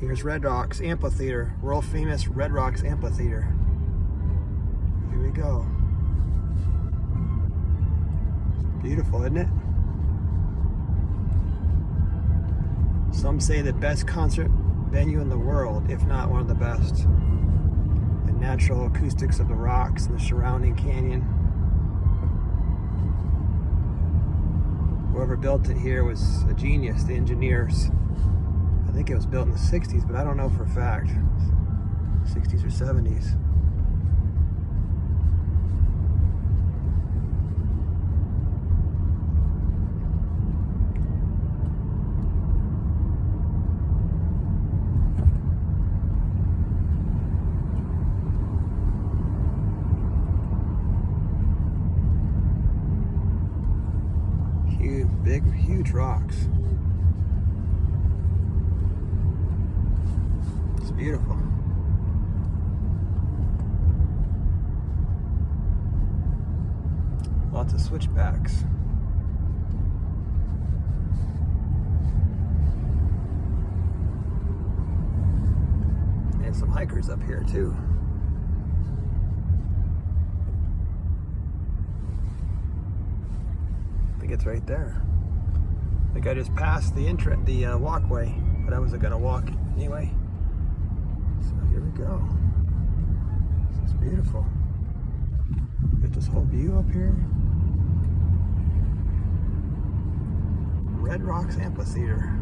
Here's Red Rocks Amphitheater, world famous Red Rocks Amphitheater. Here we go. It's beautiful, isn't it? Some say the best concert venue in the world, if not one of the best. The natural acoustics of the rocks and the surrounding canyon. Whoever built it here was a genius, the engineers. I think it was built in the 60s, but I don't know for a fact. 60s or 70s. Huge rocks. It's beautiful. Lots of switchbacks. And some hikers up here too. I think it's right there. I think I just passed the walkway, but I wasn't gonna walk anyway. So here we go. This is beautiful. Got this whole view up here. Red Rocks Amphitheater.